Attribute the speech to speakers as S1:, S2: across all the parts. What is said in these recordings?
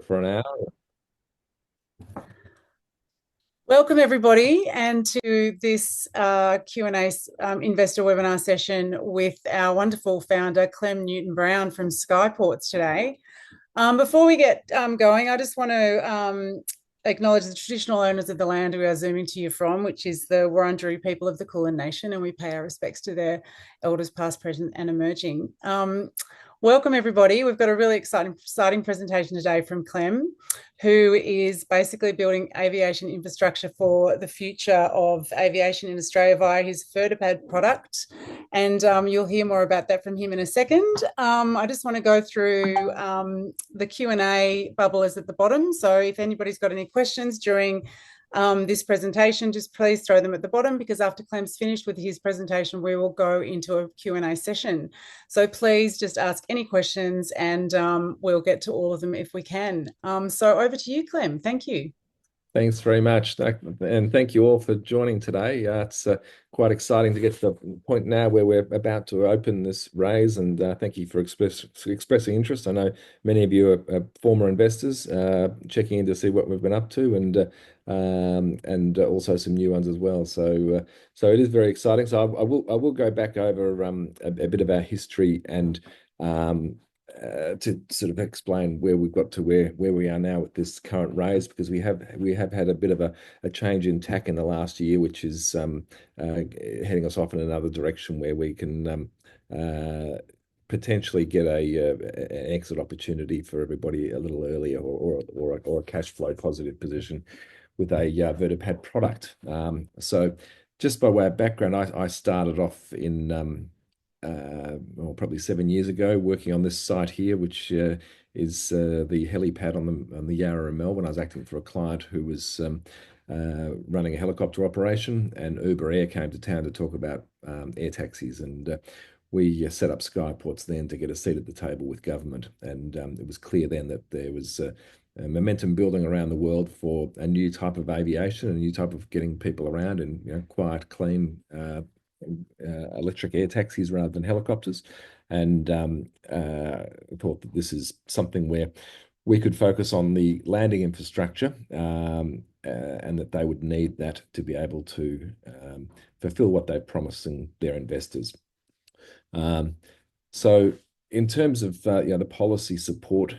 S1: for an hour.
S2: Welcome, everybody, and to this Q&A investor webinar session with our wonderful founder, Clem Newton-Brown from Skyportz today. Before we get going, I just want to acknowledge the traditional owners of the land we are zooming to you from, which is the Wurundjeri people of the Kulin Nation, and we pay our respects to their elders past, present and emerging. Welcome, everybody. We've got a really exciting presentation today from Clem, who is basically building aviation infrastructure for the future of aviation in Australia via his Vertipad product. And you'll hear more about that from him in a second. I just want to go through the Q&A bubble is at the bottom. So if anybody's got any questions during this presentation, just please throw them at the bottom, because after Clem's finished with his presentation, we will go into a Q&A session. So please just ask any questions and we'll get to all of them if we can. So over to you, Clem. Thank you.
S1: Thanks very much, and thank you all for joining today. It's quite exciting to get to the point now where we're about to open this raise, and thank you for expressing interest. I know many of you are former investors checking in to see what we've been up to, and also some new ones as well. So it is very exciting. So I will go back over a bit of our history and to sort of explain where we've got to where we are now with this current raise, because we have had a bit of a change in tack in the last year, which is heading us off in another direction where we can potentially get an exit opportunity for everybody a little earlier, or a cash flow positive position with a Vertipad product. So just by way of background, I started off in probably 7 years ago, working on this site here, which is the helipad on the Yarra in Melbourne. I was acting for a client who was running a helicopter operation, and Uber Air came to town to talk about air taxis, and we set up Skyportz then to get a seat at the table with government. And it was clear then that there was momentum building around the world for a new type of aviation, a new type of getting people around in quiet, clean electric air taxis rather than helicopters. And thought that this is something where we could focus on the landing infrastructure, and that they would need that to be able to fulfill what they're promising their investors. So in terms of the policy support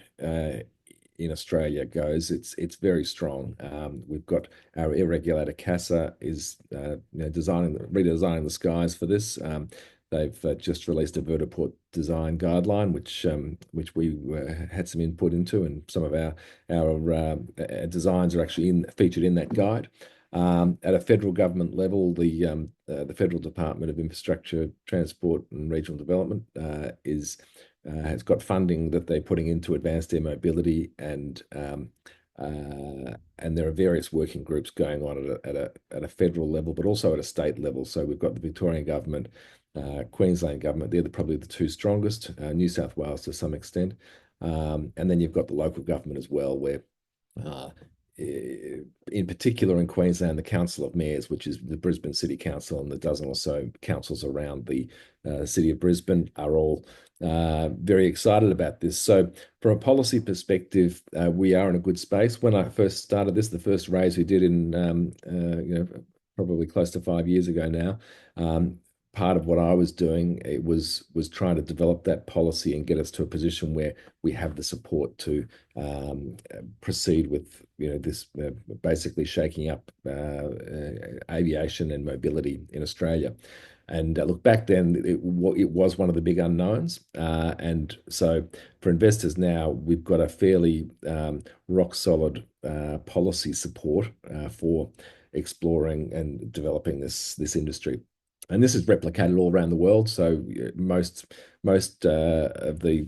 S1: in Australia goes, it's very strong. We've got our air regulator CASA is redesigning the skies for this. They've just released a vertiport design guideline, which we had some input into, and some of our designs are actually featured in that guide. At a federal government level, the Federal Department of Infrastructure, Transport and Regional Development has got funding that they're putting into advanced air mobility, and there are various working groups going on at a federal level, but also at a state level. So we've got the Victorian government, Queensland government. They're probably the two strongest. New South Wales to some extent, and then you've got the local government as well, where in particular in Queensland, the Council of Mayors, which is the Brisbane City Council, and the dozen or so councils around the city of Brisbane, are all very excited about this. So from a policy perspective, we are in a good space. When I first started this, the first raise we did in probably close to 5 years ago now, part of what I was doing, it was trying to develop that policy and get us to a position where we have the support to proceed with this basically shaking up aviation and mobility in Australia. And look, back then it was one of the big unknowns, and so for investors now, we've got a fairly rock solid policy support for exploring and developing this industry. And this is replicated all around the world. So most of the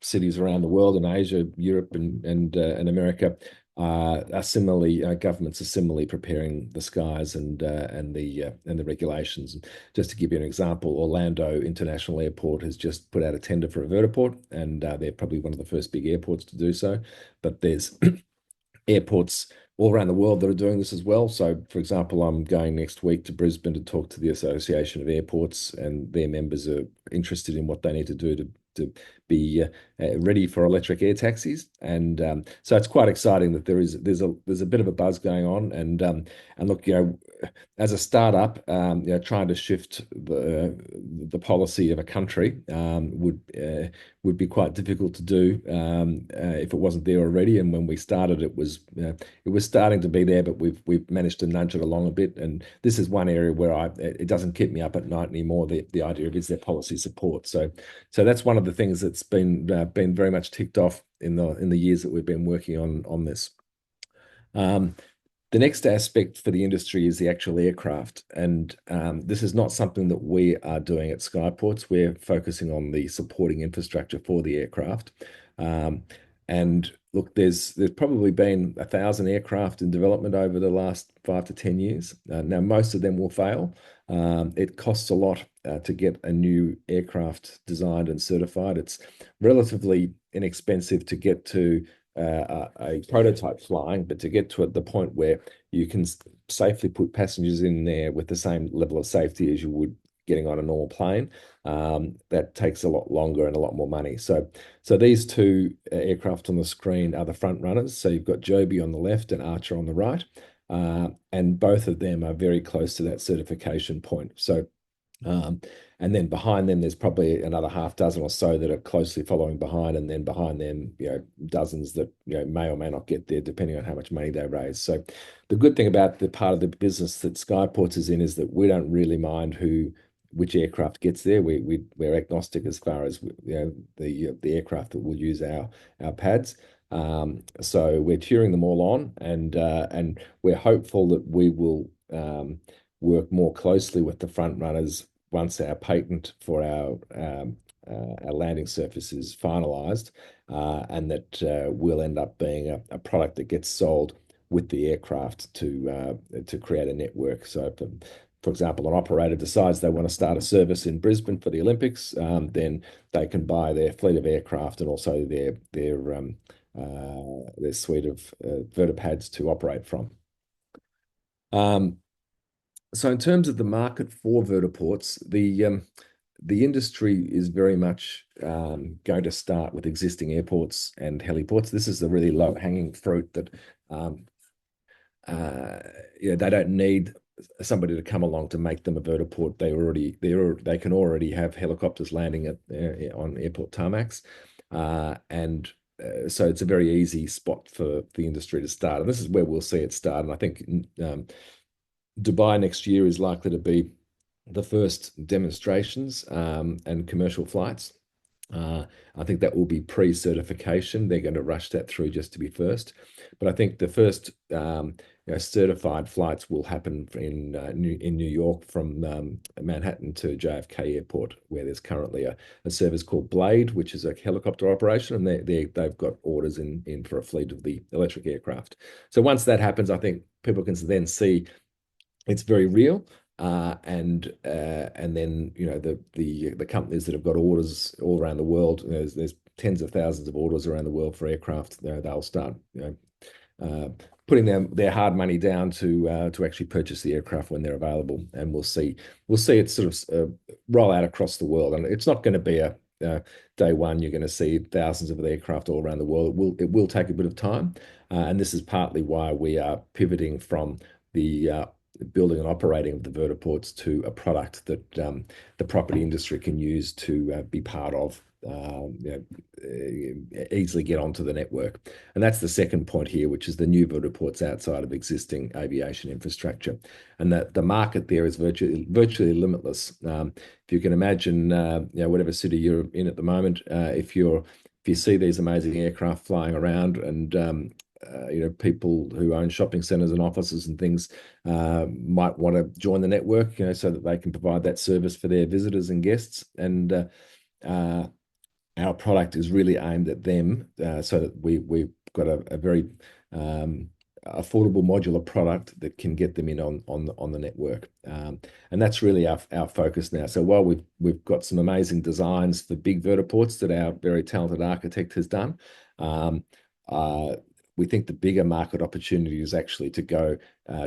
S1: cities around the world in Asia, Europe, and America are similarly, governments are similarly preparing the skies and the regulations. Just to give you an example, Orlando International Airport has just put out a tender for a vertiport, and they're probably one of the first big airports to do so. But there's airports all around the world that are doing this as well. So, for example, I'm going next week to Brisbane to talk to the Association of Airports, and their members are interested in what they need to do to to be ready for electric air taxis. And so it's quite exciting that there's a bit of a buzz going on. And look, as a startup, trying to shift the policy of a country would be quite difficult to do if it wasn't there already. And when we started, it was starting to be there, but we've managed to nudge it along a bit. And this is one area where it doesn't keep me up at night anymore. The idea of is there policy support. So that's one of the things that's been very much ticked off in the years that we've been working on this. The next aspect for the industry is the actual aircraft. And this is not something that we are doing at Skyportz. We're focusing on the supporting infrastructure for the aircraft. And look, there's probably been 1,000 aircraft in development over the last 5 to 10 years. Now, most of them will fail. It costs a lot to get a new aircraft designed and certified. It's relatively inexpensive to get to a prototype flying, but to get to the point where you can safely put passengers in there with the same level of safety as you would getting on a normal plane, that takes a lot longer and a lot more money. So these two aircraft on the screen are the front runners. So you've got Joby on the left and Archer on the right, and both of them are very close to that certification point. So and then behind them, there's probably another half dozen or so that are closely following behind, and then behind them, dozens that may or may not get there, depending on how much money they raise. So the good thing about the part of the business that Skyportz is in is that we don't really mind which aircraft gets there. We're agnostic as far as the aircraft that will use our pads. So we're cheering them all on, and we're hopeful that we will work more closely with the front runners once our patent for our landing surface is finalised, and that will end up being a product that gets sold with the aircraft to create a network. So, for example, an operator decides they want to start a service in Brisbane for the Olympics, then they can buy their fleet of aircraft and also their suite of vertipads to operate from. So in terms of the market for vertiports, the industry is very much going to start with existing airports and heliports. This is the really low-hanging fruit that they don't need somebody to come along to make them a vertiport. They can already have helicopters landing on airport tarmacs, and so it's a very easy spot for the industry to start. And this is where we'll see it start. And I think Dubai next year is likely to be the first demonstrations and commercial flights. I think that will be pre-certification. They're going to rush that through just to be first. But I think the first certified flights will happen in New York from Manhattan to JFK Airport, where there's currently a service called Blade, which is a helicopter operation, and they've got orders in for a fleet of the electric aircraft. So once that happens, I think people can then see it's very real. And then the companies that have got orders all around the world, there's tens of thousands of orders around the world for aircraft. They'll start putting their hard money down to actually purchase the aircraft when they're available, and we'll see it sort of roll out across the world. And it's not going to be a day one you're going to see thousands of aircraft all around the world. It will take a bit of time, and this is partly why we are pivoting from the building and operating of the vertiports to a product that the property industry can use to be part of, easily get onto the network. And that's the second point here, which is the new vertiports outside of existing aviation infrastructure. And that the market there is virtually limitless. If you can imagine, whatever city you're in at the moment, if you see these amazing aircraft flying around, and people who own shopping centres and offices and things might want to join the network, so that they can provide that service for their visitors and guests. And our product is really aimed at them, so that we've got a very affordable modular product that can get them in on the network, and that's really our focus now. So while we've got some amazing designs for big vertiports that our very talented architect has done, we think the bigger market opportunity is actually to go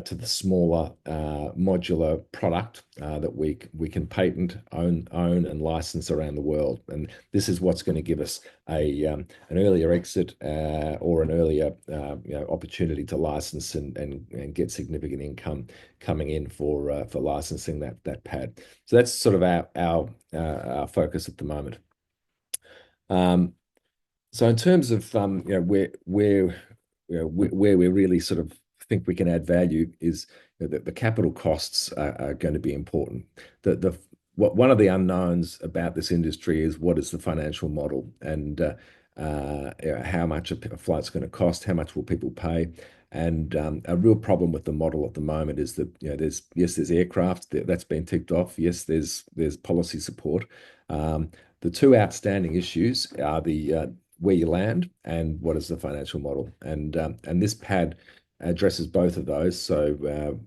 S1: to the smaller modular product that we can patent, own, and license around the world. And this is what's going to give us an earlier exit or an earlier opportunity to license and get significant income coming in for licensing that pad. So that's sort of our focus at the moment. So in terms of where we really sort of think we can add value is that the capital costs are going to be important. One of the unknowns about this industry is what is the financial model, and how much a flight's going to cost, how much will people pay. And a real problem with the model at the moment is that there's aircraft that's been ticked off. Yes, there's policy support. The two outstanding issues are the where you land and what is the financial model. And this pad addresses both of those. So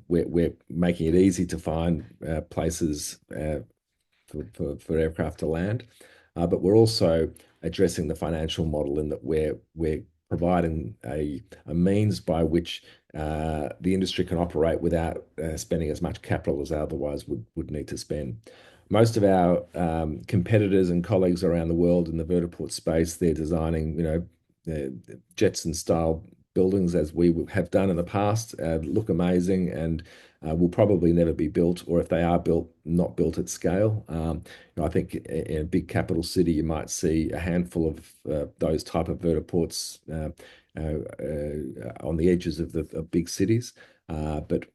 S1: we're making it easy to find places for aircraft to land, but we're also addressing the financial model in that we're providing a means by which the industry can operate without spending as much capital as they otherwise would need to spend. Most of our competitors and colleagues around the world in the vertiport space, they're designing, Jetson style buildings as we have done in the past, look amazing and will probably never be built, or if they are built, not built at scale. I think in a big capital city, you might see a handful of those type of vertiports on the edges of big cities. But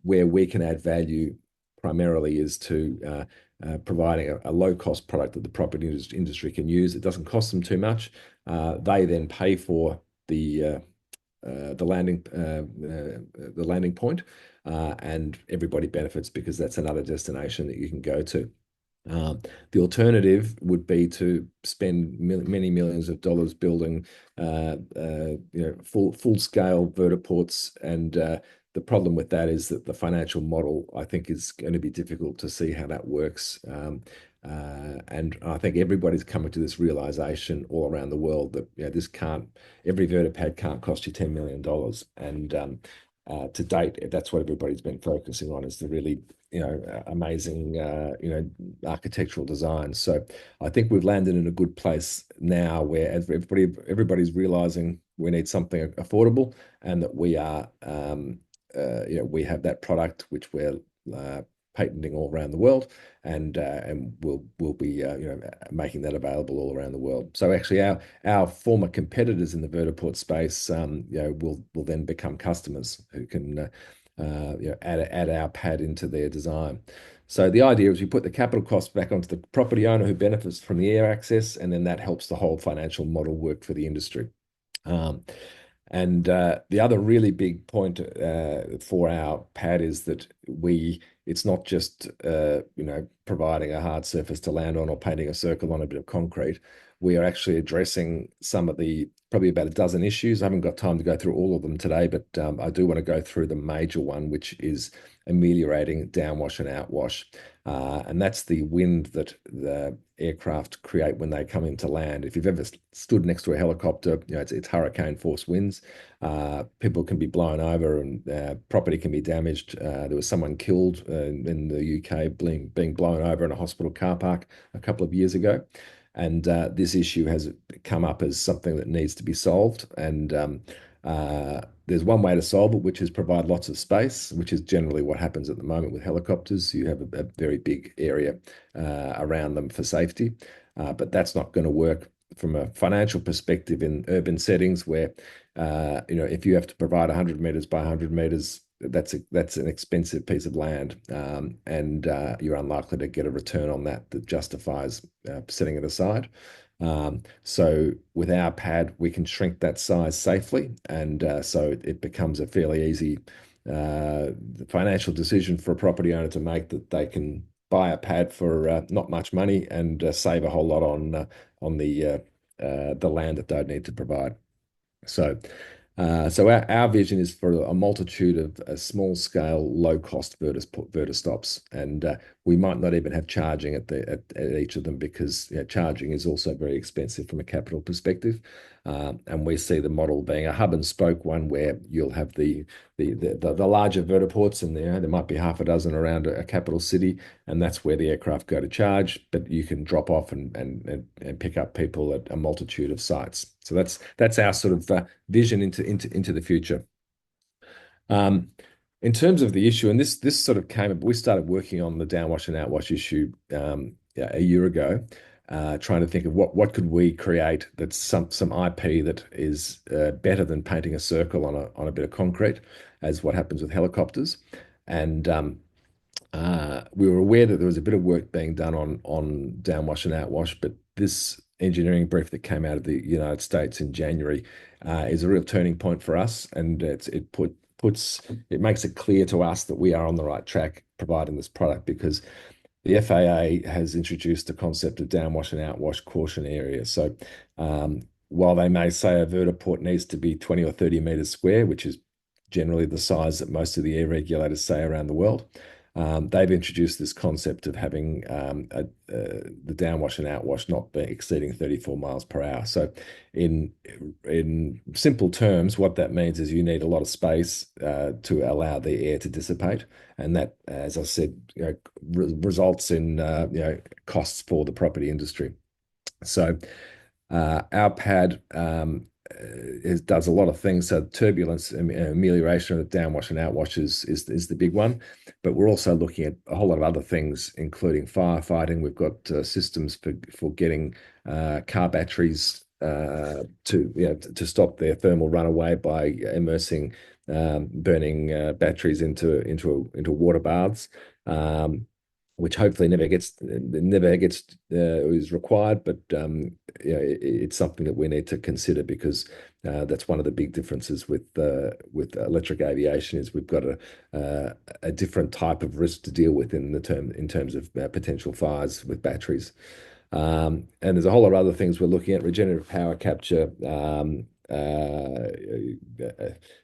S1: where we can add value primarily is to providing a low-cost product that the property industry can use. It doesn't cost them too much. They then pay for the landing point, and everybody benefits because that's another destination that you can go to. The alternative would be to spend many millions of dollars building full-scale vertiports, and the problem with that is that the financial model, I think, is going to be difficult to see how that works. And I think everybody's coming to this realization all around the world that every vertipad can't cost you $10 million. And to date, that's what everybody's been focusing on, is the really amazing architectural design. So I think we've landed in a good place now where everybody's realizing we need something affordable, and that we are we have that product which we're patenting all around the world, and we'll be making that available all around the world. So actually, our former competitors in the vertiport space, will then become customers who can add our pad into their design. So the idea is we put the capital cost back onto the property owner, who benefits from the air access, and then that helps the whole financial model work for the industry. And the other really big point for our pad is that it's not just providing a hard surface to land on or painting a circle on a bit of concrete. We are actually addressing probably about a dozen issues. I haven't got time to go through all of them today, but I do want to go through the major one, which is ameliorating downwash and outwash. And that's the wind that the aircraft create when they come into land. If you've ever stood next to a helicopter, it's hurricane force winds. People can be blown over, and property can be damaged. There was someone killed in the UK being blown over in a hospital car park a couple of years ago. And this issue has come up as something that needs to be solved. And there's one way to solve it, which is provide lots of space, which is generally what happens at the moment with helicopters. You have a very big area around them for safety, but that's not going to work from a financial perspective in urban settings where, if you have to provide 100 meters by 100 meters, that's an expensive piece of land, and you're unlikely to get a return on that justifies setting it aside. So with our pad, we can shrink that size safely, and so it becomes a fairly easy financial decision for a property owner to make, that they can buy a pad for not much money and save a whole lot on the land that they'd need to provide. So So our vision is for a multitude of small scale, low cost verter stops, and we might not even have charging at each of them because charging is also very expensive from a capital perspective. And we see the model being a hub and spoke one where you'll have the larger vertiports, and there might be half a dozen around a capital city, and that's where the aircraft go to charge. But you can drop off and pick up people at a multitude of sites. So that's our sort of vision into the future. Um, in terms of the issue, and this sort of came up, we started working on the downwash and outwash issue a year ago, trying to think of what could we create that's some IP that is better than painting a circle on a bit of concrete, as what happens with helicopters. And we were aware that there was a bit of work being done on downwash and outwash, but this engineering brief that came out of the United States in January is a real turning point for us, and it makes it clear to us that we are on the right track providing this product because the FAA has introduced the concept of downwash and outwash caution area. So while they may say a vertiport needs to be 20 or 30 meters square, which is generally the size that most of the air regulators say around the world, they've introduced this concept of having the downwash and outwash not be exceeding 34 miles per hour. So in simple terms, what that means is you need a lot of space to allow the air to dissipate. And that, as I said, results in costs for the property industry. So our pad does a lot of things. So turbulence amelioration of downwash and outwash is the big one, but we're also looking at a whole lot of other things, including firefighting. We've got systems for getting car batteries to stop their thermal runaway by immersing burning batteries into water baths. Which hopefully never gets is required, but it's something that we need to consider because that's one of the big differences with electric aviation is we've got a different type of risk to deal with in terms of potential fires with batteries. And there's a whole lot of other things we're looking at: regenerative power capture,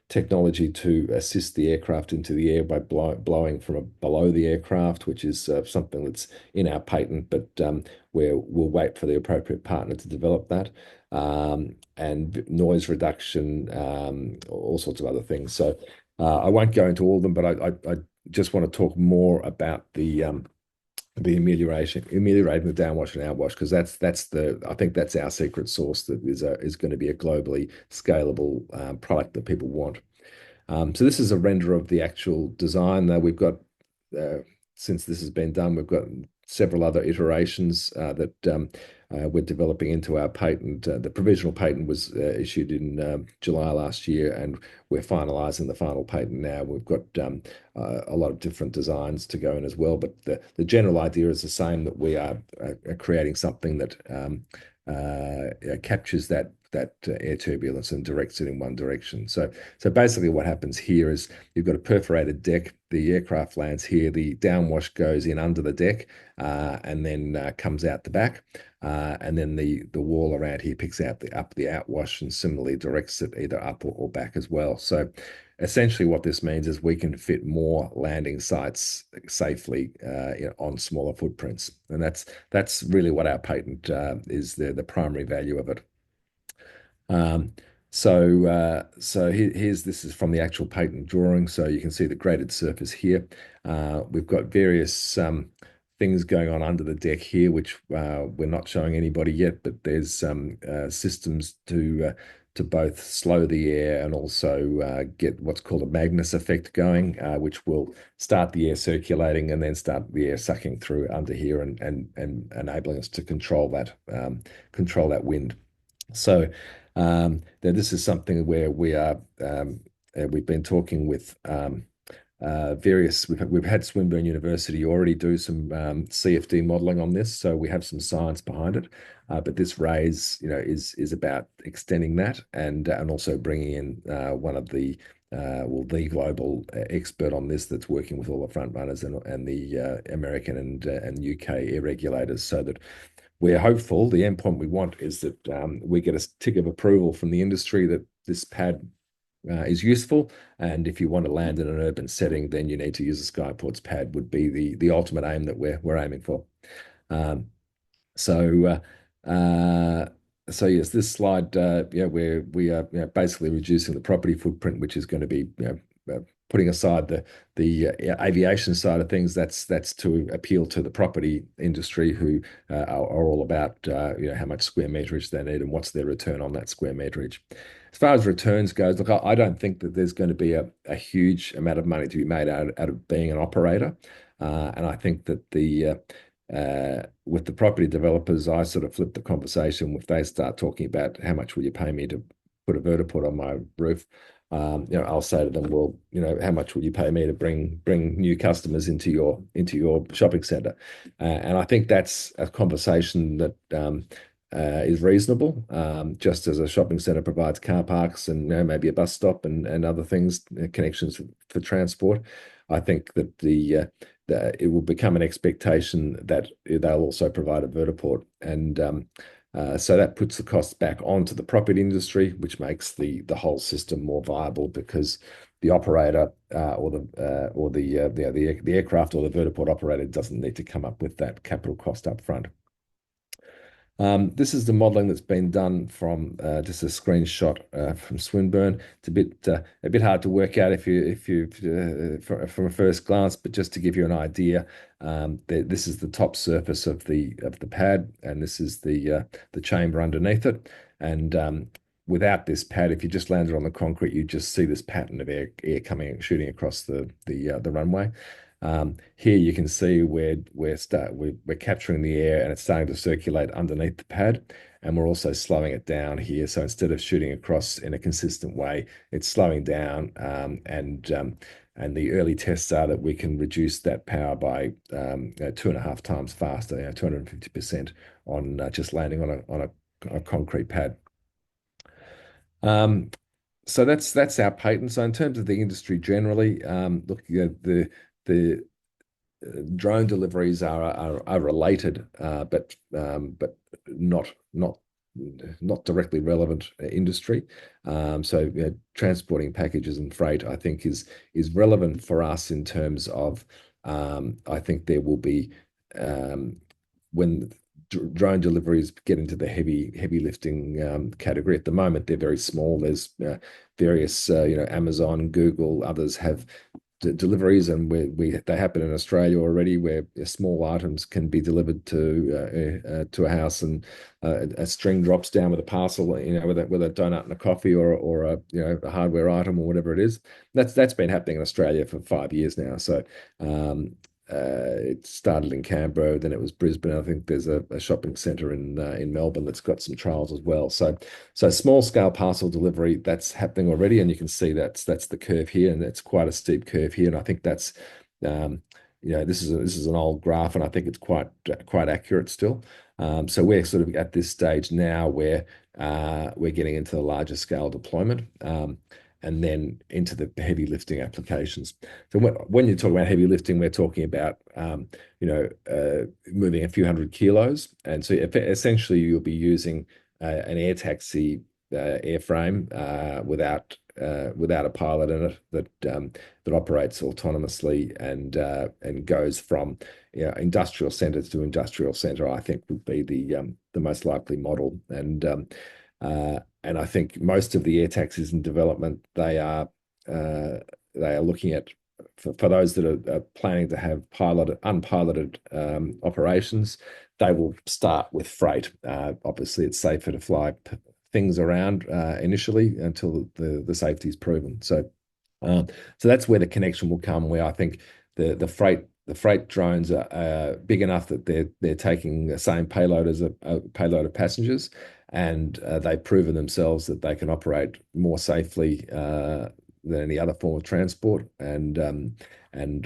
S1: technology to assist the aircraft into the air by blowing from below the aircraft, which is something that's in our patent, but we'll wait for the appropriate partner to develop that, and noise reduction, all sorts of other things. So I won't go into all of them, but I just want to talk more about the ameliorating the downwash and outwash, because I think that's our secret sauce that is going to be a globally scalable product that people want. So this is a render of the actual design. We've got since this has been done, we've got several other iterations that we're developing into our patent. The provisional patent was issued in July last year, and we're finalising the final patent now. We've got a lot of different designs to go in as well, but the general idea is the same, that we are creating something that captures that air turbulence and directs it in one direction. So basically what happens here is you've got a perforated deck, the aircraft lands here, the downwash goes in under the deck and then comes out the back. And then the wall around here picks out the outwash and similarly directs it either up or back as well. So essentially what this means is we can fit more landing sites safely on smaller footprints. And that's really what our patent is, the primary value of it. This is from the actual patent drawing. So you can see the graded surface here. We've got various things going on under the deck here, which we're not showing anybody yet, but there's some systems to both slow the air and also get what's called a Magnus effect going, which will start the air circulating and then start the air sucking through under here and enabling us to control that wind. So this is something where we've been talking with various. We've had Swinburne University already do some CFD modelling on this, so we have some science behind it. But this raise, is about extending that and also bringing in one of the global expert on this that's working with all the front runners and the American and UK air regulators, so that we're hopeful. The endpoint we want is that we get a tick of approval from the industry that this pad is useful. And if you want to land in an urban setting, then you need to use a Skyportz pad would be the ultimate aim that we're aiming for. Um, so so yes, this slide, yeah, where we are, basically reducing the property footprint, which is going to be, putting aside the aviation side of things. That's to appeal to the property industry, who are all about how much square meterage they need and what's their return on that square meterage. As far as returns goes, look, I don't think that there's going to be a huge amount of money to be made out of being an operator, and I think that with the property developers, I sort of flip the conversation. If they start talking about how much will you pay me to put a vertiport on my roof, I'll say to them, well, how much will you pay me to bring new customers into your shopping centre? And I think that's a conversation that is reasonable. Just as a shopping centre provides car parks and maybe a bus stop and other things, connections for transport, I think that it will become an expectation that they'll also provide a vertiport, and so that puts the costs back onto the property industry, which makes the whole system more viable, because the operator or the aircraft or the vertiport operator doesn't need to come up with that capital cost up front. This is the modelling that's been done from just a screenshot from Swinburne. It's a bit hard to work out if you from a first glance, but just to give you an idea, this is the top surface of the pad, and this is the chamber underneath it. And without this pad, if you just landed on the concrete, you just see this pattern of air shooting across the runway. Here you can see we're capturing the air, and it's starting to circulate underneath the pad, and we're also slowing it down here. So instead of shooting across in a consistent way, it's slowing down, and the early tests are that we can reduce that power by 2.5 times faster, 250% on just landing on a concrete pad. So that's our patent. So in terms of the industry generally, look, the drone deliveries are related, but not directly relevant industry. So transporting packages and freight, I think, is relevant for us in terms of I think there will be when drone deliveries get into the heavy lifting category. At the moment, they're very small. There's various Amazon, Google, others have deliveries, and they happen in Australia already, where small items can be delivered to a house, and a string drops down with a parcel, with a donut and a coffee, or a hardware item, or whatever it is. That's been happening in Australia for 5 years now. So it started in Canberra, then it was Brisbane. I think there's a shopping centre in Melbourne that's got some trials as well. So small scale parcel delivery, that's happening already, and you can see that's the curve here, and it's quite a steep curve here. And I think that's this is an old graph, and I think it's quite accurate still. So we're sort of at this stage now where we're getting into the larger scale deployment. And then into the heavy lifting applications. So when you talk about heavy lifting, we're talking about moving a few hundred kilos, and so essentially you'll be using an air taxi airframe without a pilot in it that operates autonomously and goes from industrial centre to industrial centre. I think would be the most likely model, and I think most of the air taxis in development, they are looking at, for those that are planning to have unpiloted operations, they will start with freight. Obviously, it's safer to fly things around initially until the safety is proven. So that's where the connection will come, where I think the freight drones are big enough that they're taking the same payload as a payload of passengers, and they've proven themselves that they can operate more safely than any other form of transport, and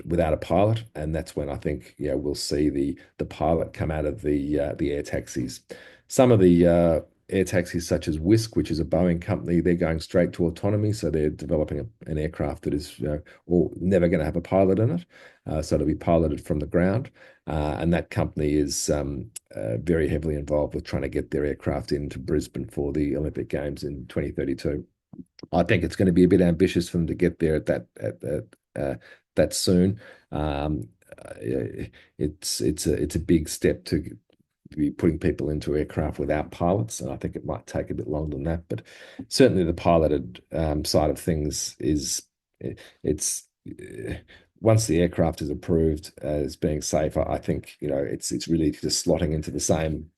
S1: without a pilot. And that's when I think we'll see the pilot come out of the air taxis. Some of the air taxis, such as Whisk, which is a Boeing company, they're going straight to autonomy. So they're developing an aircraft that is never going to have a pilot in it. So it'll be piloted from the ground. And that company is very heavily involved with trying to get their aircraft into Brisbane for the Olympic Games in 2032. I think it's going to be a bit ambitious for them to get there that soon. Um, it's a big step to be putting people into aircraft without pilots, and I think it might take a bit longer than that. But certainly, the piloted side of things is it's once the aircraft is approved as being safe, I think it's really just slotting into the same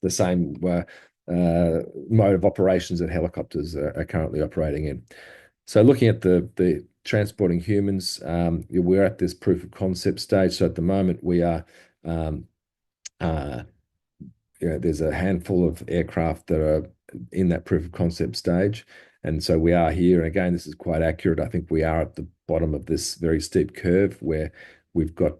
S1: mode of operations that helicopters are currently operating in. So looking at the transporting humans, we're at this proof of concept stage. So at the moment we are um, uh, there's a handful of aircraft that are in that proof of concept stage. And so we are here. And again, this is quite accurate. I think we are at the bottom of this very steep curve where we've got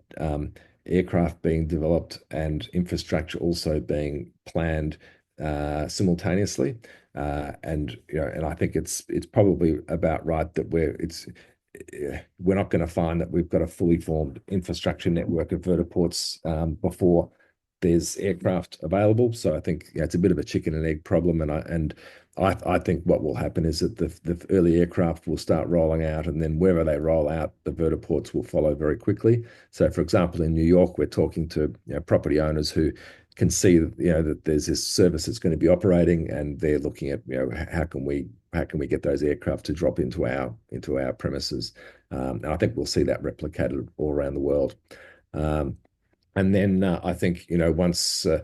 S1: aircraft being developed and infrastructure also being planned simultaneously. And I think it's probably about right that we're not going to find that we've got a fully formed infrastructure network of vertiports before there's aircraft available. So I think it's a bit of a chicken and egg problem, and I think what will happen is that the early aircraft will start rolling out, and then wherever they roll out, the vertiports will follow very quickly. So, for example, in New York, we're talking to property owners who can see that there's this service that's going to be operating, and they're looking at how can we get those aircraft to drop into our premises, and I think we'll see that replicated all around the world. Um, and then I think, once uh,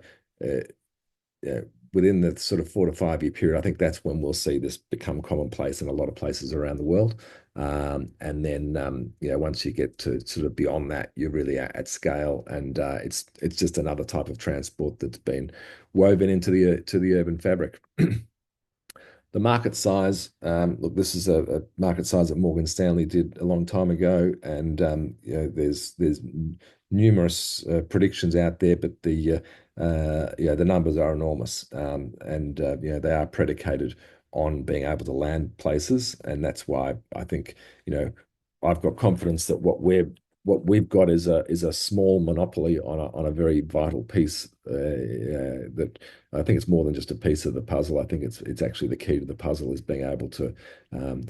S1: uh, within the sort of 4 to 5 year period, I think that's when we'll see this become commonplace in a lot of places around the world. And then, once you get to sort of beyond that, you're really at scale, and it's just another type of transport that's been woven into the urban fabric. The market size, look, this is a market size that Morgan Stanley did a long time ago, and there's numerous predictions out there, but the numbers are enormous, and they are predicated on being able to land places, and that's why I think I've got confidence that what we've got is a small monopoly on a very vital piece that I think it's more than just a piece of the puzzle. I think it's actually the key to the puzzle is being able to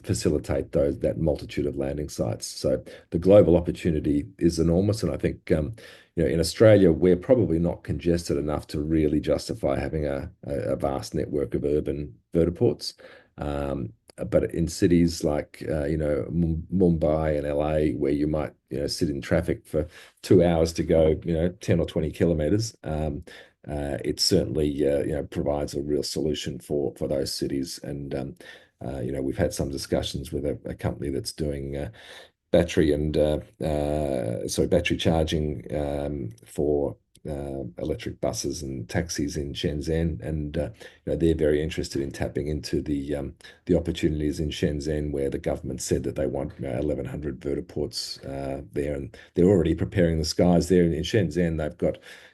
S1: facilitate that multitude of landing sites. So the global opportunity is enormous, and I think in Australia we're probably not congested enough to really justify having a vast network of urban vertiports. But in cities like Mumbai and LA, where you might sit in traffic for 2 hours to go 10 or 20 kilometers, it certainly provides a real solution for those cities. And we've had some discussions with a company that's doing battery charging for electric buses and taxis in Shenzhen, and they're very interested in tapping into the opportunities in Shenzhen, where the government said that they want 1,100 vertiports there, and they're already preparing the skies there. In Shenzhen,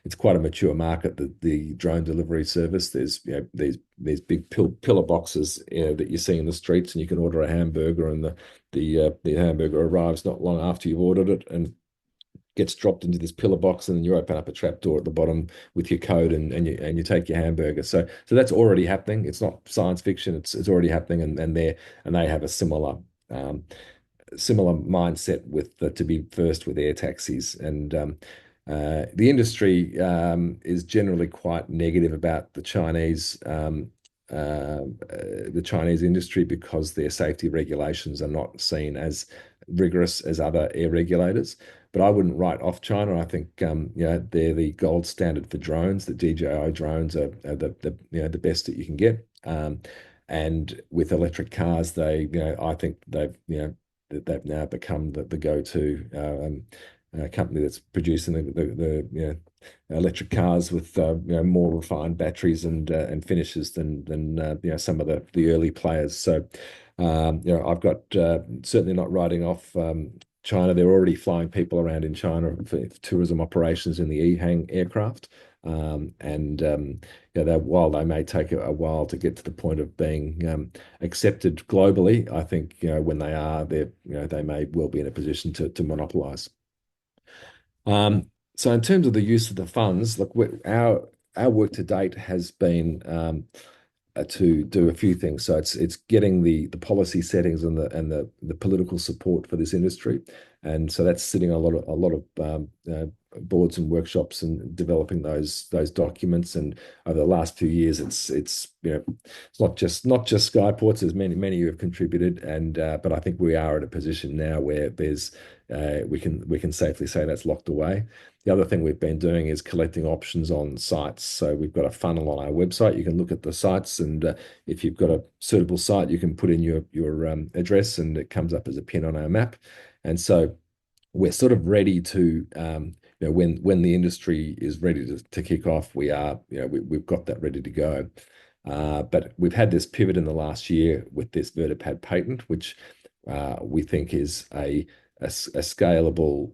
S1: it's quite a mature market. The drone delivery service. There's these big pillar boxes that you see in the streets, and you can order a hamburger, and the hamburger arrives not long after you've ordered it, and gets dropped into this pillar box, and then you open up a trap door at the bottom with your code, and you take your hamburger. So that's already happening. It's not science fiction. It's already happening, and they have a similar mindset with to be first with air taxis. And the industry is generally quite negative about the Chinese industry, because their safety regulations are not seen as rigorous as other air regulators. But I wouldn't write off China. I think they're the gold standard for drones. The DJI drones are the best that you can get. And with electric cars, I think they've now become the go-to company that's producing the electric cars with more refined batteries and finishes than some of the early players. So I've got certainly not writing off China. They're already flying people around in China for tourism operations in the EHang aircraft. While they may take a while to get to the point of being accepted globally, I think when they are, they may well be in a position to monopolize. So in terms of the use of the funds, look, our work to date has been to do a few things. So it's getting the policy settings and the political support for this industry, and so that's sitting on a lot of boards and workshops and developing those documents. And over the last few years, it's it's not just Skyportz. There's many who have contributed, and but I think we are at a position now where there's we can safely say that's locked away. The other thing we've been doing is collecting options on sites. So we've got a funnel on our website. You can look at the sites, and if you've got a suitable site, you can put in your address, and it comes up as a pin on our map. And so we're sort of ready to when the industry is ready to kick off, we've got that ready to go. But we've had this pivot in the last year with this vertipad patent, which we think is a scalable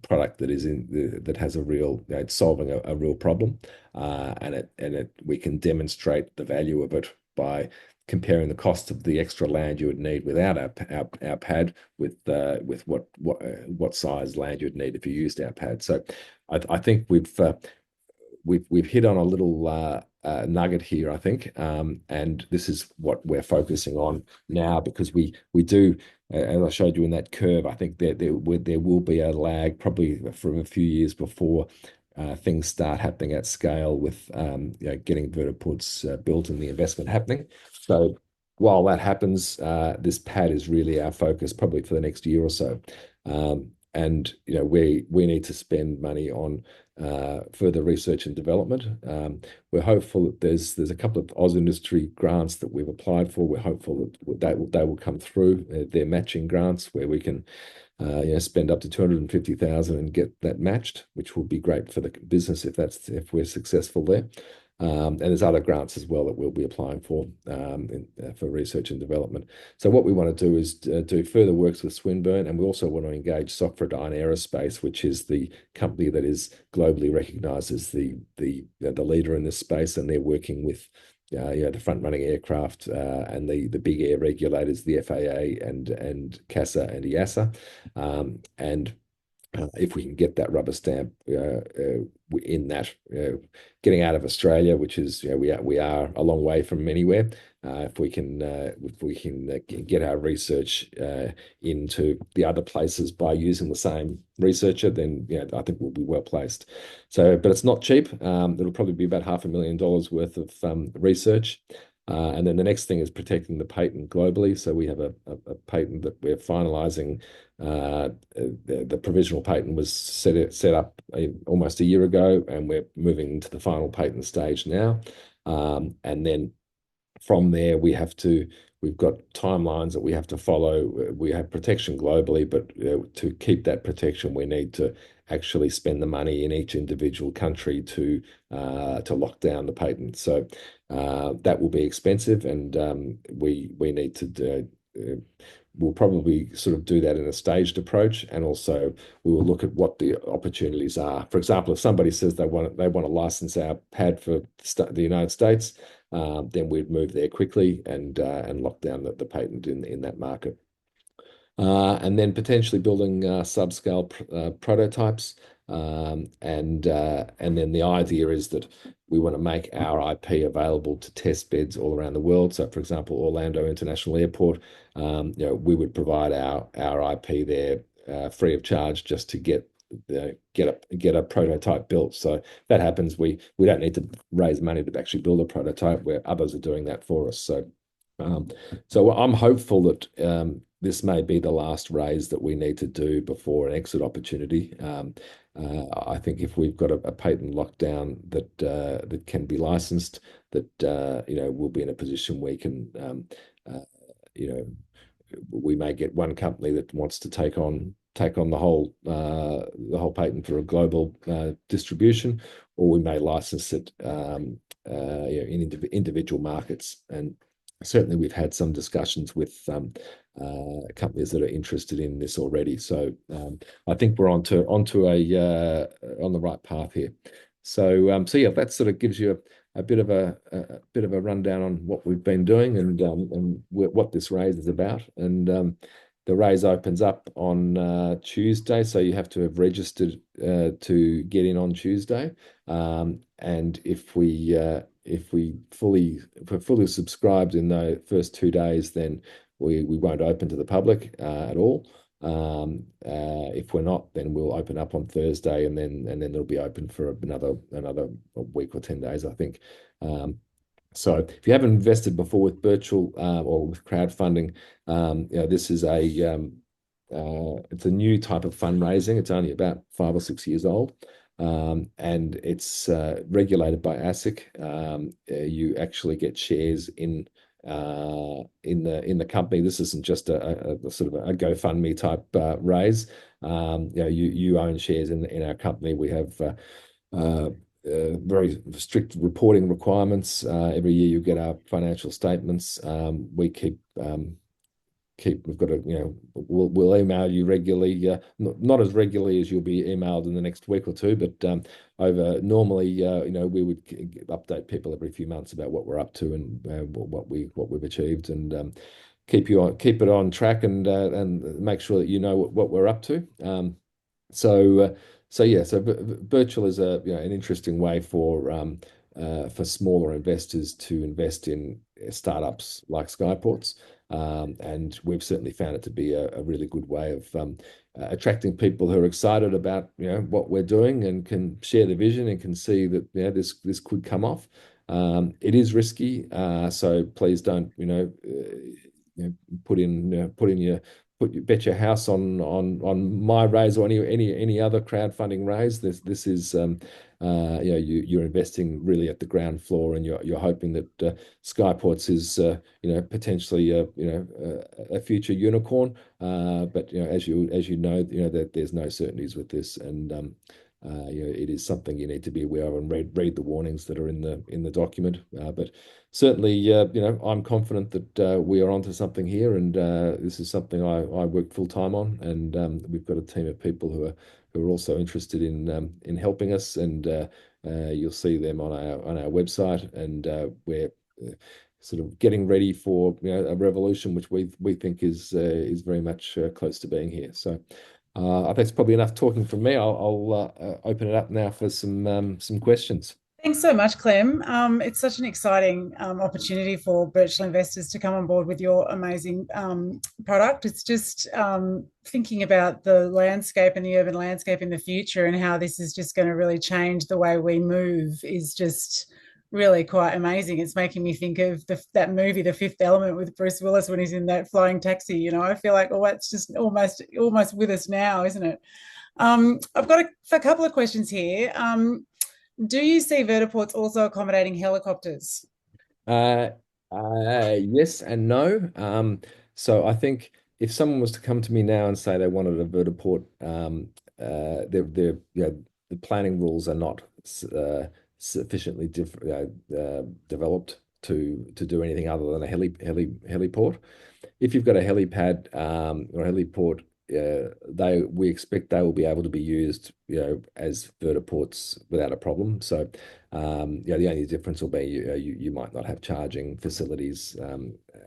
S1: product that has a real it's solving a real problem, and we can demonstrate the value of it by comparing the cost of the extra land you would need without our pad with what size land you'd need if you used our pad. So I think we've hit on a little nugget here, I think, and this is what we're focusing on now, because we do, as I showed you in that curve, I think there will be a lag probably from a few years before things start happening at scale with getting vertiports built and the investment happening. So while that happens, this pad is really our focus probably for the next year or so. And we need to spend money on further research and development. We're hopeful that there's a couple of Oz industry grants that we've applied for. We're hopeful that they will come through. They're matching grants where we can spend up to 250,000 and get that matched, which will be great for the business if we're successful there. And there's other grants as well that we'll be applying for research and development. So what we want to do is do further works with Swinburne, and we also want to engage Sophrodyne Aerospace, which is the company that is globally recognised as the leader in this space, and they're working with the front-running aircraft and the big air regulators, the FAA and CASA and EASA, and if we can get that rubber stamp in that, getting out of Australia, which is we are a long way from anywhere. If we can get our research into the other places by using the same researcher, then I think we'll be well placed. So, but it's not cheap. It'll probably be about $500,000 worth of research. And then the next thing is protecting the patent globally. So we have a patent that we're finalising. The provisional patent was set up almost a year ago, and we're moving into the final patent stage now. And then from there, we've got timelines that we have to follow. We have protection globally, but to keep that protection, we need to actually spend the money in each individual country to lock down the patent. So that will be expensive, and we need to we'll probably sort of do that in a staged approach, and also we will look at what the opportunities are. For example, if somebody says they want to license our pad for the United States, then we'd move there quickly and lock down the patent in that market. And then potentially building subscale prototypes. And then the idea is that we want to make our IP available to test beds all around the world. So, for example, Orlando International Airport, we would provide our IP there free of charge just to get a prototype built. So if that happens, we don't need to raise money to actually build a prototype, where others are doing that for us. So I'm hopeful that this may be the last raise that we need to do before an exit opportunity. I think if we've got a patent lockdown that can be licensed, that we'll be in a position where we can we may get one company that wants to take on the whole patent for a global distribution, or we may license it in individual markets. And certainly we've had some discussions with companies that are interested in this already. So I think we're onto on the right path here. So yeah, that sort of gives you a bit of a rundown on what we've been doing and what this raise is about. And the raise opens up on Tuesday, so you have to have registered to get in on Tuesday. And if we if we're fully subscribed in the first 2 days, then we won't open to the public at all. If we're not, then we'll open up on Thursday, and then it'll be open for another week or 10 days, I think. So if you haven't invested before with Birchal or with crowdfunding, this is it's a new type of fundraising. It's only about 5 or 6 years old. And it's regulated by ASIC. You actually get shares in the company. This isn't just a sort of a GoFundMe type raise. You own shares in our company. We have very strict reporting requirements. Every year you get our financial statements. We we've got we'll email you regularly, not as regularly as you'll be emailed in the next week or two, but over normally, we would update people every few months about what we're up to and what we've achieved, and keep it on track, and make sure that you know what we're up to. So Birchal is an interesting way for smaller investors to invest in startups like Skyportz. And we've certainly found it to be a really good way of attracting people who are excited about what we're doing and can share the vision and can see that this could come off. It is risky, so please don't bet your house on my raise or any other crowdfunding raise. This is you're investing really at the ground floor, and you're hoping that Skyportz is potentially a future unicorn. But as you know that there's no certainties with this, and it is something you need to be aware of and read the warnings that are in the document. But certainly, I'm confident that we are onto something here, and this is something I work full time on, and we've got a team of people who are also interested in helping us, and you'll see them on our website, and we're sort of getting ready for a revolution, which we think is very much close to being here. So. I think it's probably enough talking from me. I'll open it up now for some questions.
S2: Thanks so much, Clem. It's such an exciting opportunity for Birchal investors to come on board with your amazing product. It's just thinking about the landscape and the urban landscape in the future, and how this is just going to really change the way we move is just really quite amazing. It's making me think of that movie, The Fifth Element, with Bruce Willis when he's in that flying taxi. I feel like, that's just almost with us now, isn't it? I've got a couple of questions here. Do you see vertiports also accommodating helicopters?
S1: Yes and no. So I think if someone was to come to me now and say they wanted a vertiport, the planning rules are not sufficiently developed to do anything other than a heliport. If you've got a helipad or a heliport, we expect they will be able to be used, as vertiports without a problem. So, the only difference will be you might not have charging facilities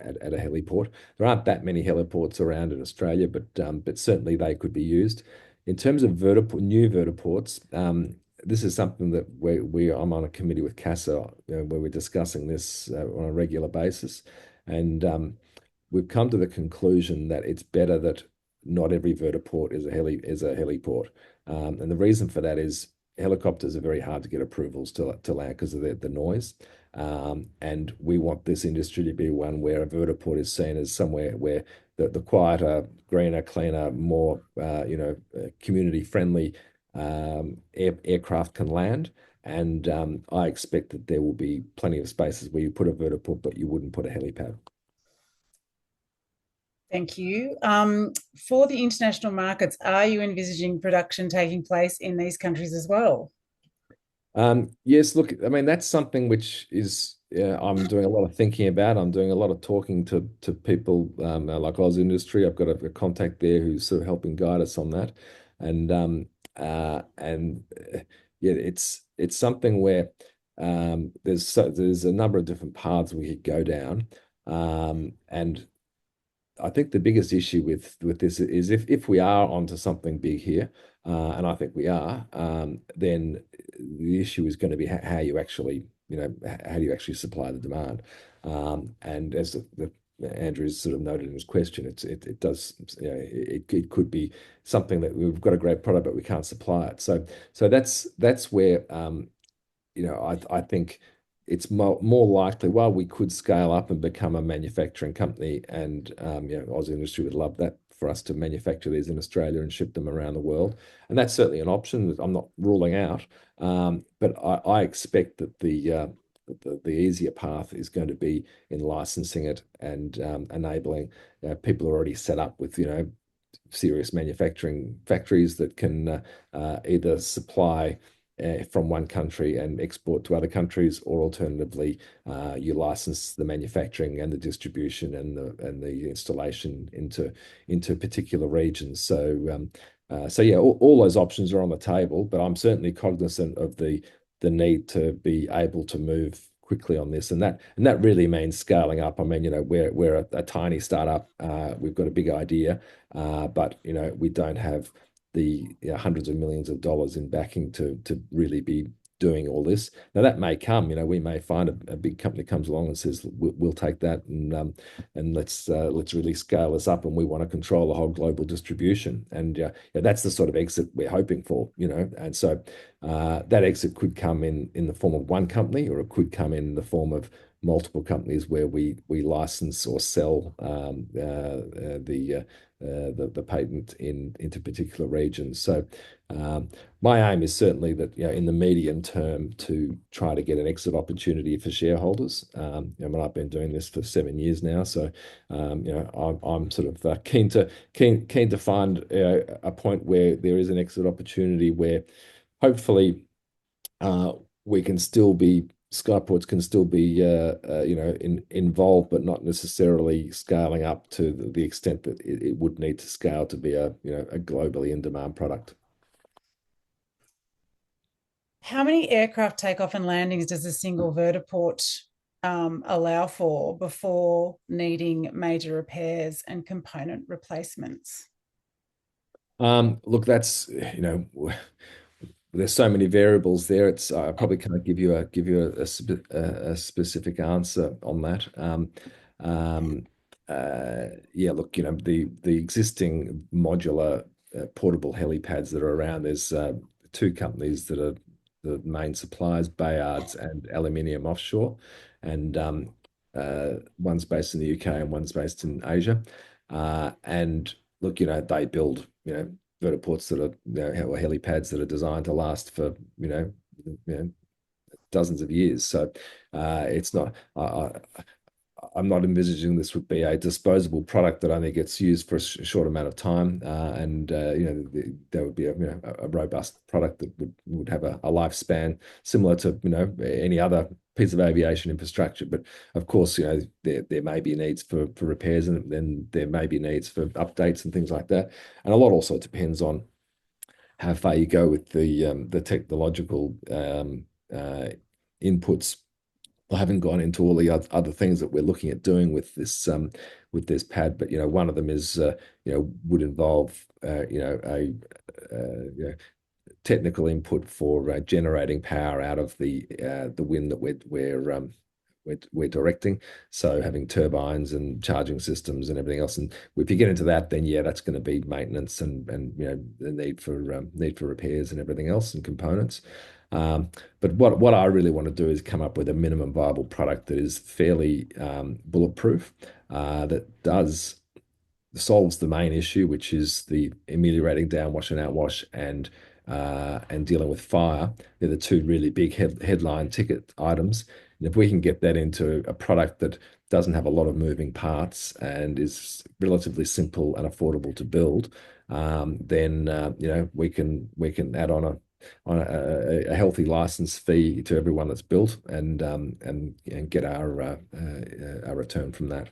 S1: at a heliport. There aren't that many heliports around in Australia, but certainly they could be used. In terms of new vertiports, this is something that I'm on a committee with CASA, where we're discussing this on a regular basis, and we've come to the conclusion that it's better that not every vertiport is a heliport, and the reason for that is helicopters are very hard to get approvals to land because of the noise, and we want this industry to be one where a vertiport is seen as somewhere where the quieter, greener, cleaner, more community friendly aircraft can land. And I expect that there will be plenty of spaces where you put a vertiport, but you wouldn't put a helipad.
S2: Thank you. For the international markets, are you envisaging production taking place in these countries as well?
S1: Yes, look, I mean, that's something which is I'm doing a lot of thinking about. I'm doing a lot of talking to people like Oz Industry. I've got a contact there who's sort of helping guide us on that. And yeah, it's something where there's a number of different paths we could go down. And I think the biggest issue with this is if we are onto something big here, and I think we are, then the issue is going to be how you actually how do you actually supply the demand? And as Andrew's sort of noted in his question, it does, it could be something that we've got a great product, but we can't supply it. So that's where I think it's more likely, while we could scale up and become a manufacturing company, and Aussie industry would love that for us to manufacture these in Australia and ship them around the world. And that's certainly an option that I'm not ruling out. But I expect that the easier path is going to be in licensing it and enabling people already set up with serious manufacturing factories that can either supply from one country and export to other countries, or alternatively, you license the manufacturing and the distribution and the installation into particular regions. So yeah, all those options are on the table, but I'm certainly cognizant of the need to be able to move quickly on this, and that really means scaling up. I mean, we're a tiny startup. We've got a big idea, but we don't have the hundreds of millions of dollars in backing to really be doing all this. Now that may come. We may find a big company comes along and says we'll take that and let's really scale this up, and we want to control the whole global distribution. And yeah, that's the sort of exit we're hoping for. And so that exit could come in the form of one company, or it could come in the form of multiple companies where we license or sell the patent into particular regions. So my aim is certainly that in the medium term to try to get an exit opportunity for shareholders. I've been doing this for 7 years now, so I'm sort of keen to find a point where there is an exit opportunity where hopefully we can still be Skyportz can still be involved, but not necessarily scaling up to the extent that it would need to scale to be a globally in demand product.
S2: How many aircraft takeoff and landings does a single vertiport allow for before needing major repairs and component replacements?
S1: Look, that's there's so many variables there. I probably can't give you a specific answer on that. Yeah, look, the existing modular portable helipads that are around. There's two companies that are the main suppliers, Bayards and Aluminium Offshore, and one's based in the UK and one's based in Asia. And look, they build vertiports that are or helipads that are designed to last for dozens of years. So it's not. I'm not envisaging this would be a disposable product that only gets used for a short amount of time, and there would be a robust product that would have a lifespan similar to any other piece of aviation infrastructure. But of course, there may be needs for repairs, and then there may be needs for updates and things like that. And a lot also depends on how far you go with the technological inputs. I haven't gone into all the other things that we're looking at doing with this pad, but one of them is would involve a technical input for generating power out of the wind that we're directing. So having turbines and charging systems and everything else. And if you get into that, then yeah, that's going to be maintenance and the need for repairs and everything else and components. But what I really want to do is come up with a minimum viable product that is fairly bulletproof, that solves the main issue, which is the ameliorating downwash and outwash and dealing with fire. They're the two really big headline ticket items. And if we can get that into a product that doesn't have a lot of moving parts and is relatively simple and affordable to build, then we can add on a healthy license fee to everyone that's built and get our return from that.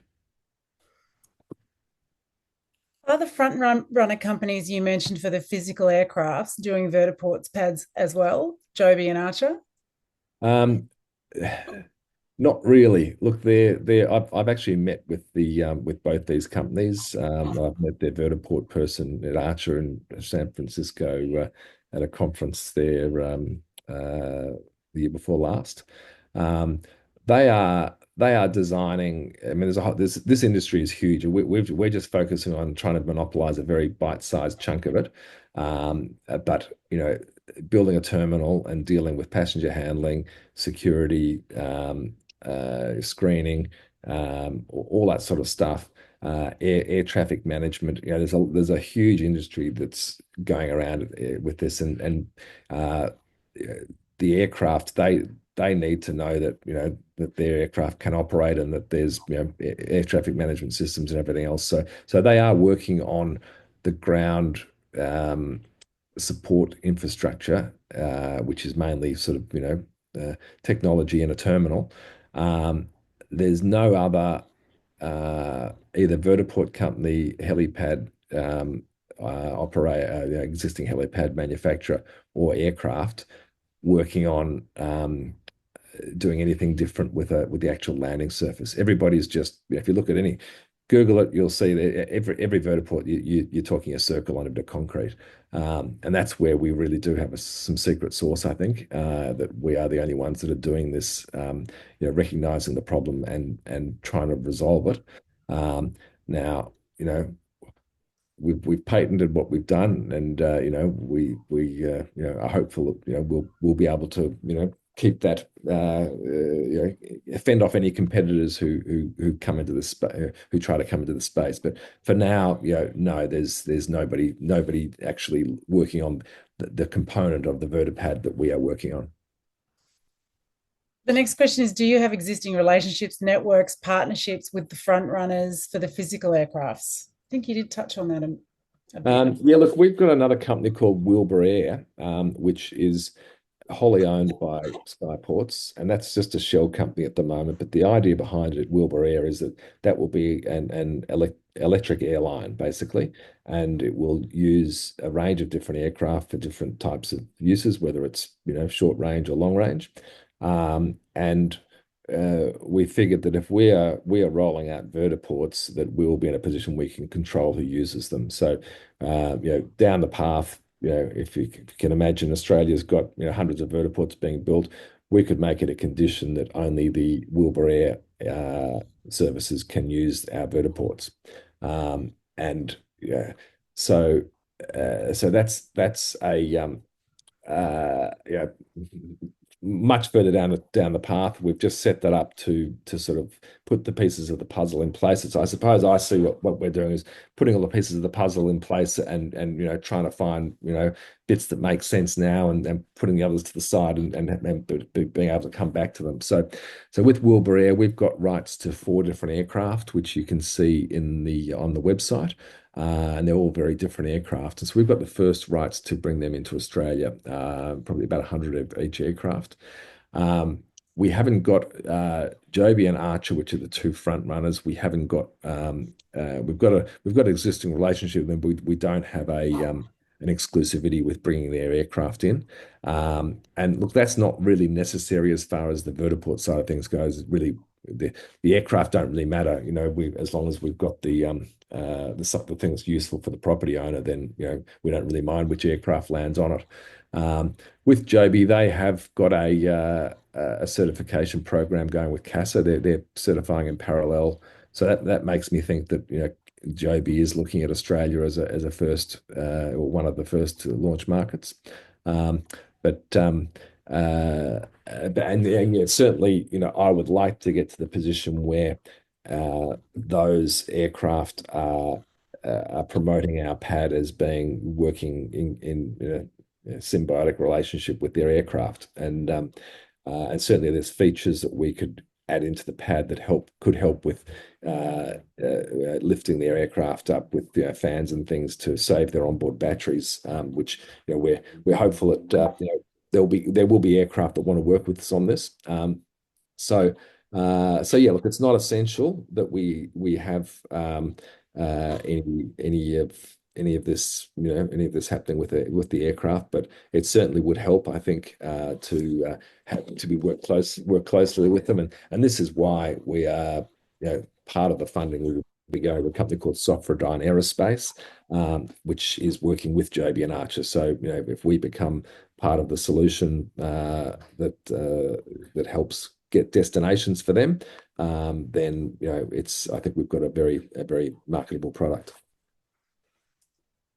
S2: Are the runner companies you mentioned for the physical aircrafts doing vertiports pads as well, Joby and Archer?
S1: Um, Not really. Look, I've actually met with both these companies. I've met their vertiport person at Archer in San Francisco at a conference there the year before last. They are designing. I mean, this industry is huge. We're just focusing on trying to monopolize a very bite-sized chunk of it. But building a terminal and dealing with passenger handling, security, screening, all that sort of stuff. Air traffic management. There's a huge industry that's going around with this, and uh, the aircraft they need to know that that their aircraft can operate and that there's air traffic management systems and everything else. So they are working on the ground support infrastructure, which is mainly sort of technology in a terminal. Um, there's no other either vertiport company, helipad operator, existing helipad manufacturer, or aircraft working on doing anything different with the actual landing surface. Everybody's just, if you look at any, Google it, you'll see that every vertiport you're talking a circle on a bit of concrete, and that's where we really do have some secret sauce. I think that we are the only ones that are doing this, recognizing the problem and trying to resolve it. Now, we've patented what we've done, and are hopeful that we'll be able to keep that fend off any competitors who come into this who try to come into the space. But for now, no, there's nobody actually working on the component of the vertipad that we are working on.
S2: The next question is, do you have existing relationships, networks, partnerships with the front runners for the physical aircrafts? I think you did touch on that a bit.
S1: Yeah, look, we've got another company called Wilbur Air, which is wholly owned by Skyportz, and that's just a shell company at the moment. But the idea behind it at Wilbur Air is that will be an electric airline, basically, and it will use a range of different aircraft for different types of uses, whether it's short range or long range. And we figured that if we are rolling out vertiports, that we'll be in a position we can control who uses them. So, down the path, if you can imagine, Australia's got hundreds of vertiports being built. We could make it a condition that only the Wilbur Air services can use our vertiports, and so that's a much further down the path. We've just set that up to sort of put the pieces of the puzzle in place. So I suppose I see what we're doing is putting all the pieces of the puzzle in place and trying to find bits that make sense now and putting the others to the side and being able to come back to them. So with Wilbur Air, we've got rights to 4 different aircraft, which you can see on the website. And they're all very different aircraft. And so we've got the first rights to bring them into Australia, probably about 100 of each aircraft. We haven't got Joby and Archer, which are the 2 front runners. We haven't got we've got an existing relationship with them. We don't have an exclusivity with bringing their aircraft in. And look, that's not really necessary as far as the vertiport side of things goes. Really, the aircraft don't really matter. As long as we've got the thing that's useful for the property owner, then we don't really mind which aircraft lands on it. With Joby, they have got a certification program going with CASA. They're certifying in parallel, so that makes me think that Joby is looking at Australia as a first or one of the first launch markets. Certainly, I would like to get to the position where those aircraft are promoting our pad as being working in a symbiotic relationship with their aircraft, and certainly there's features that we could add into the pad that could help with lifting their aircraft up with fans and things to save their onboard batteries, which we're hopeful that there will be aircraft that want to work with us on this. So yeah, look, it's not essential that we have any of this happening with the aircraft, but it certainly would help, I think, to work closely with them, and this is why we are part of the funding. We go to a company called Software-Dyne Aerospace, which is working with Joby and Archer. So if we become part of the solution that helps get destinations for them, then I think we've got a very marketable product.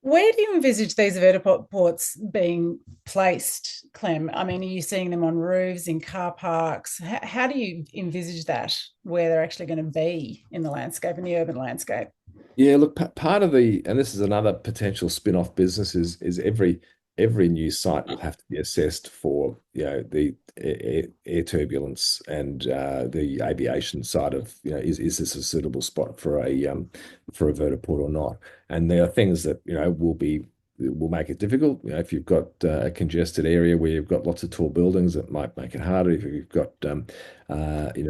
S2: Where do you envisage these vertiports being placed, Clem? I mean, are you seeing them on roofs, in car parks? How do you envisage that, where they're actually going to be in the landscape, in the urban landscape?
S1: Yeah, look, part of and this is another potential spin-off business, is every new site will have to be assessed for, the air turbulence and the aviation side of, is this a suitable spot for a vertiport or not? And there are things that, will make it difficult. If you've got a congested area where you've got lots of tall buildings, it might make it harder. If you've got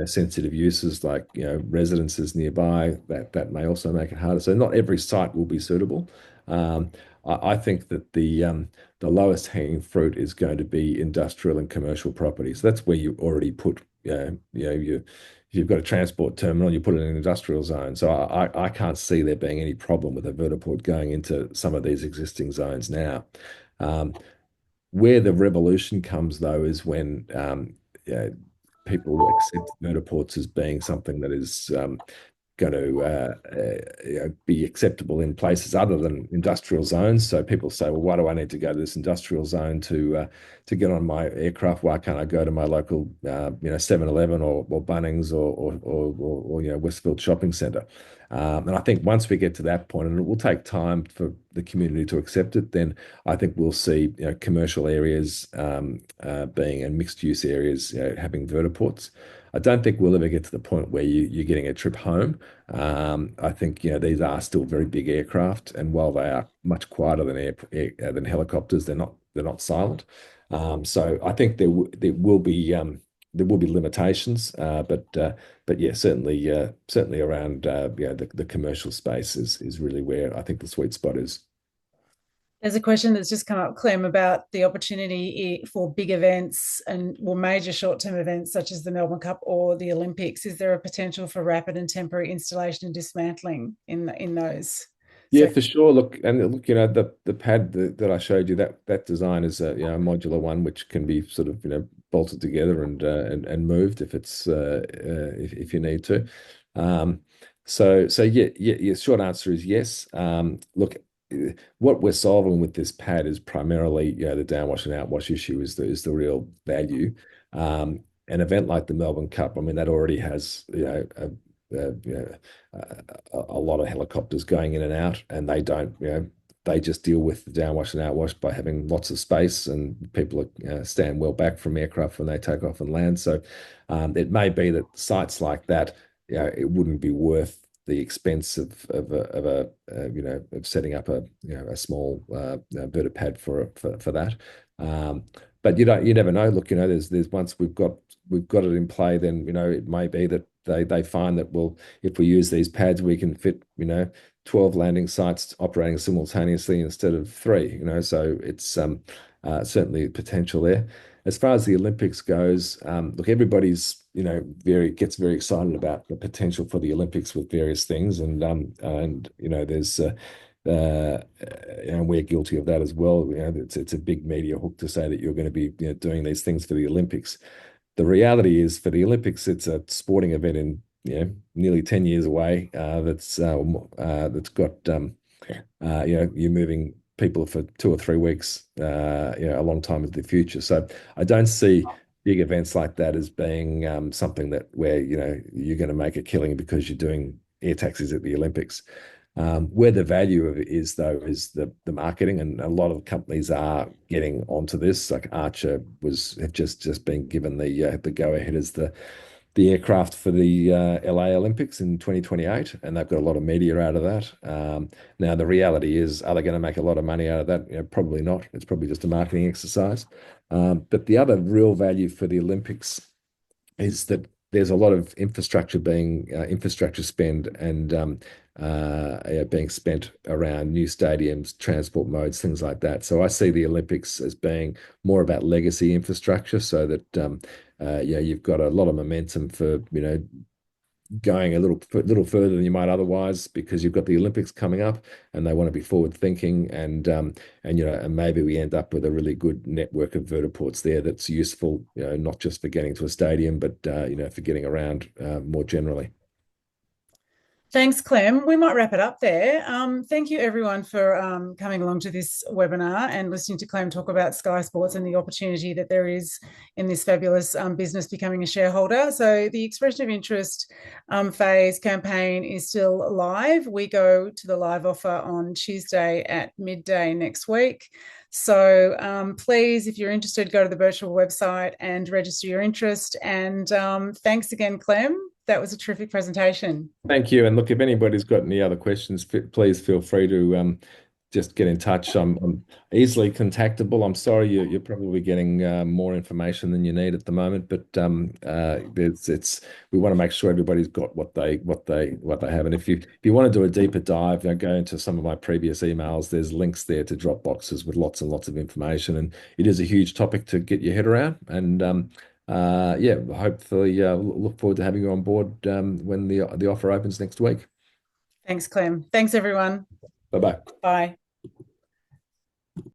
S1: sensitive uses like residences nearby, that may also make it harder. So not every site will be suitable. I think that the lowest hanging fruit is going to be industrial and commercial properties. That's where you already put you've got a transport terminal, you put it in an industrial zone. So I can't see there being any problem with a vertiport going into some of these existing zones now. Um, where the revolution comes, though, is when people accept vertiports as being something that is going to be acceptable in places other than industrial zones. So people say, well, why do I need to go to this industrial zone to get on my aircraft? Why can't I go to my local 7-Eleven or Bunnings or Westfield Shopping Centre? And I think once we get to that point, and it will take time for the community to accept it, then I think we'll see commercial areas being and mixed use areas having vertiports. I don't think we'll ever get to the point where you're getting a trip home. I think these are still very big aircraft, and while they are much quieter than helicopters, they're not silent. So I think there will be limitations, but yeah, certainly around the commercial space is really where I think the sweet spot is.
S2: There's a question that's just come up, Clem, about the opportunity for big events and major short-term events such as the Melbourne Cup or the Olympics. Is there a potential for rapid and temporary installation and dismantling in those
S1: Yeah,
S2: sectors?
S1: for sure. Look, the pad that I showed you, that design is a modular one which can be sort of bolted together and moved if if you need to. Um, so yeah. Short answer is yes. Look, what we're solving with this pad is primarily the downwash and outwash issue is the real value. An event like the Melbourne Cup, I mean, that already has uh, you know, a lot of helicopters going in and out, and they don't, they just deal with the downwash and outwash by having lots of space, and people stand well back from aircraft when they take off and land. So it may be that sites like that, it wouldn't be worth the expense of setting up a small verter pad for that. Um, but you never know. Look, there's once we've got it in play, then it may be that they find that, well, if we use these pads, we can fit 12 landing sites operating simultaneously instead of three. So it's certainly potential there. As far as the Olympics goes, look, everybody's gets very excited about the potential for the Olympics with various things, and there's and we're guilty of that as well. It's a big media hook to say that you're going to be doing these things for the Olympics. The reality is, for the Olympics, it's a sporting event in nearly 10 years away. That's got you're moving people for 2 or 3 weeks, a long time into the future. So I don't see big events like that as being something that where you're going to make a killing because you're doing air taxis at the Olympics. Where the value of it is, though, is the marketing, and a lot of companies are getting onto this. Like Archer have just been given the go ahead as the aircraft for the LA Olympics in 2028, and they've got a lot of media out of that. Now the reality is, are they going to make a lot of money out of that? Probably not. It's probably just a marketing exercise. But the other real value for the Olympics is that there's a lot of infrastructure spend and being spent around new stadiums, transport modes, things like that. So I see the Olympics as being more about legacy infrastructure, so that you've got a lot of momentum for going a little further than you might otherwise because you've got the Olympics coming up and they want to be forward thinking and maybe we end up with a really good network of vertiports there that's useful, not just for getting to a stadium, but for getting around more generally.
S2: Thanks, Clem. We might wrap it up there. Thank you, everyone, for coming along to this webinar and listening to Clem talk about Skysportz and the opportunity that there is in this fabulous business becoming a shareholder. So the expression of interest phase campaign is still live. We go to the live offer on Tuesday at midday next week. So please, if you're interested, go to the Birchal website and register your interest. And thanks again, Clem. That was a terrific presentation.
S1: Thank you. And look, if anybody's got any other questions, please feel free to just get in touch. I'm easily contactable. I'm sorry you're probably getting more information than you need at the moment, but we want to make sure everybody's got what they have. And if you want to do a deeper dive, go into some of my previous emails. There's links there to drop boxes with lots and lots of information, and it is a huge topic to get your head around. And yeah, hopefully look forward to having you on board when the offer opens next week.
S2: Thanks, Clem. Thanks, everyone.
S1: Bye bye.
S2: Bye.